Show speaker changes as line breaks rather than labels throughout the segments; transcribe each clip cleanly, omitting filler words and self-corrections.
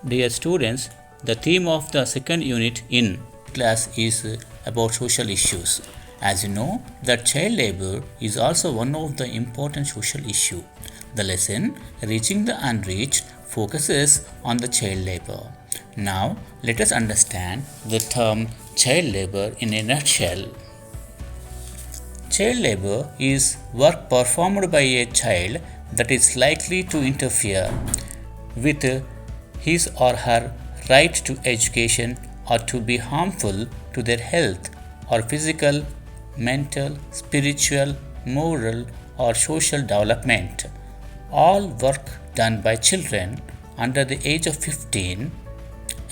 Dear students, the theme of the second unit in class is about social issues. As you know, that child labor is also one of the important social issue. The lesson Reaching the Unreached focuses on the child labor. Now, let us understand the term child labor in a nutshell. Child labor is work performed by a child that is likely to interfere with his or her right to education or to be harmful to their health or physical, mental, spiritual, moral, or social development. All work done by children under the age of 15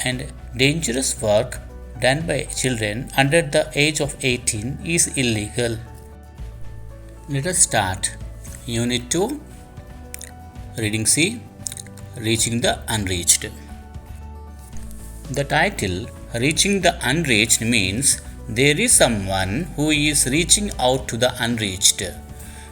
and dangerous work done by children under the age of 18 is illegal. Let us start. Unit 2, Reading C, Reaching the Unreached. The title Reaching the Unreached means there is someone who is reaching out to the unreached.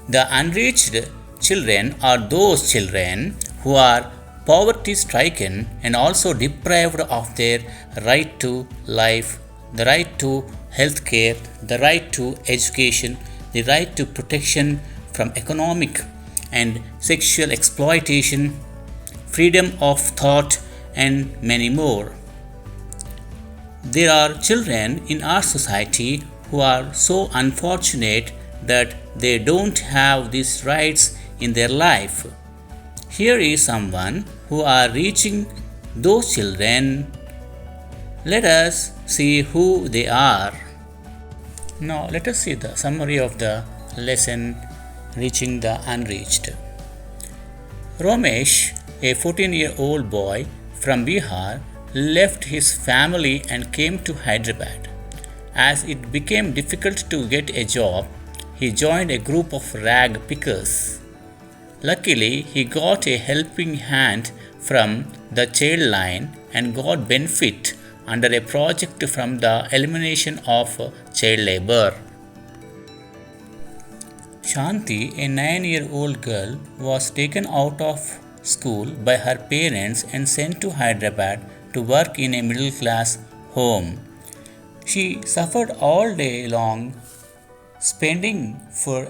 The unreached children are those children who are poverty stricken and also deprived of their right to life, the right to health care, the right to education, the right to protection from economic and sexual exploitation, freedom of thought, and many more. There are children in our society who are so unfortunate that they don't have these rights in their life. Here is someone who are reaching those children. Let us see who they are. Now let us see the summary of the lesson Reaching the Unreached. Ramesh, a 14-year-old boy from Bihar, left his family and came to Hyderabad. As it became difficult to get a job, he joined a group of rag pickers. Luckily, he got a helping hand from the child line and got benefit under a project from the elimination of child labor. Shanti, a 9-year-old girl, was taken out of school by her parents and sent to Hyderabad to work in a middle-class home. She suffered all day long, spending for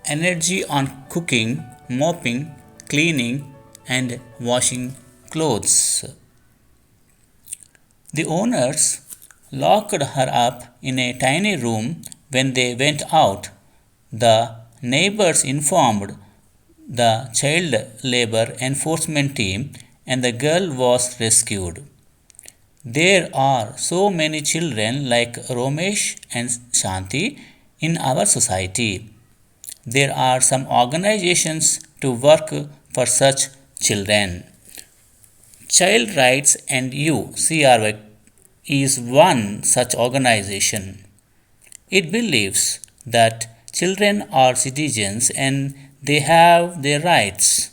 energy on cooking, mopping, cleaning, and washing clothes. The owners locked her up in a tiny room when they went out. The neighbors informed the child labor enforcement team and the girl was rescued. There are so many children like Ramesh and Shanti in our society. There are some organizations to work for such children. Child Rights and You CRY is one such organization. It believes that children are citizens and they have their rights.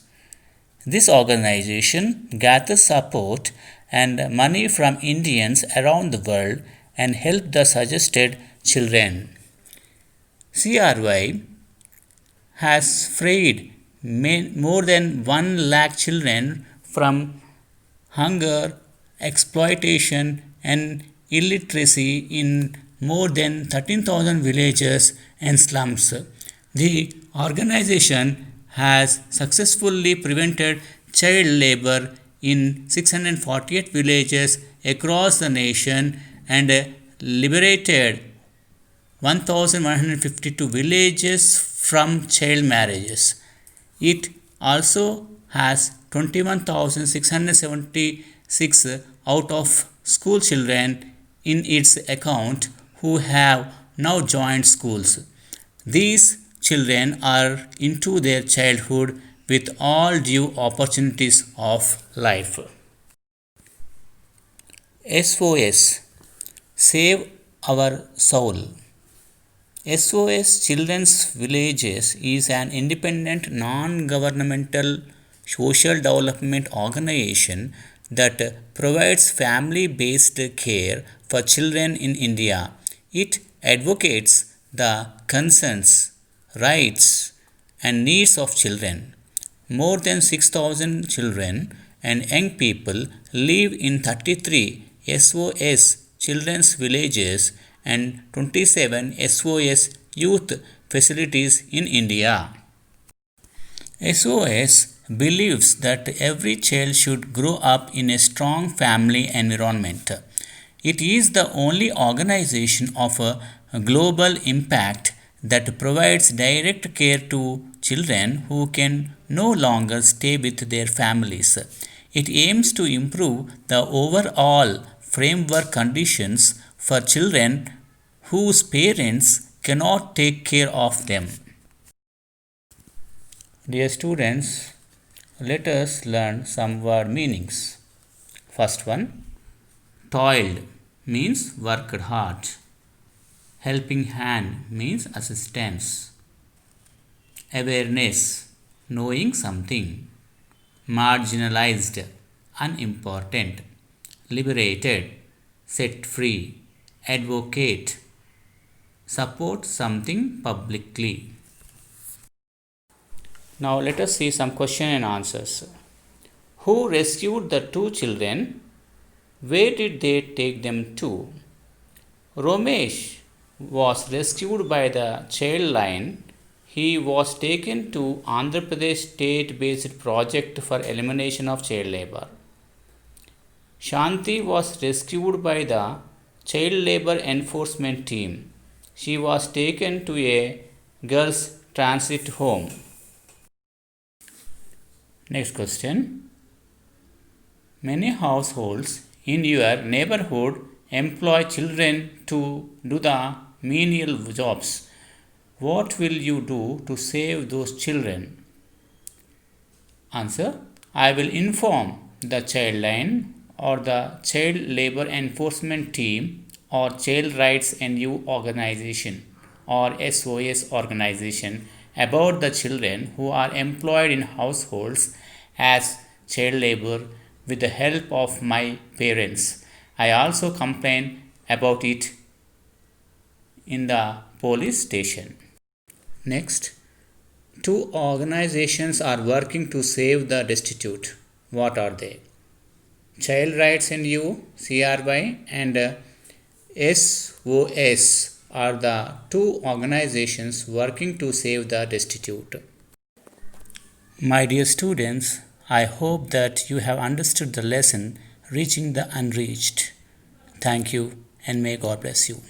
This organization gathers support and money from Indians around the world and help the suggested children. CRY has freed more than 1 lakh children from hunger, exploitation, and illiteracy in more than 13,000 villages and slums. The organization has successfully prevented child labor in 648 villages across the nation and liberated 1,152 villages from child marriages. It also has 21,676 out of school children in its account who have now joined schools. These children are into their childhood with all due opportunities of life. SOS, Save Our Soul. SOS Children's Villages is an independent non-governmental social development organization that provides family-based care for children in India. It advocates the concerns, rights, and needs of children. More than 6,000 children and young people live in 33 SOS children's villages and 27 SOS youth facilities in India. SOS believes that every child should grow up in a strong family environment. It is the only organization of a global impact that provides direct care to children who can no longer stay with their families. It aims to improve the overall framework conditions for children whose parents cannot take care of them. Dear students, let us learn some word meanings. First one, toiled means worked hard. Helping hand means assistance. Awareness, knowing something. Marginalized, unimportant. Liberated, set free. Advocate, support something publicly. Now let us see some question and answers. Who rescued the two children? Where did they take them to? Romesh was rescued by the child line. He was taken to Andhra Pradesh state-based project for elimination of child labor. Shanti was rescued by the child labor enforcement team. She was taken to a girls' transit home. Next question. Many households in your neighborhood employ children to do the menial jobs. What will you do to save those children? Answer. I will inform the child line or the child labor enforcement team or child rights NU organization or SOS organization about the children who are employed in households as child labor with the help of my parents. I also complain about it in the police station. Next, two organizations are working to save the destitute. What are they? Child Rights NU CRY and SOS are the two organizations working to save the destitute. My dear students, I hope that you have understood the lesson Reaching the Unreached. Thank you and may God bless you.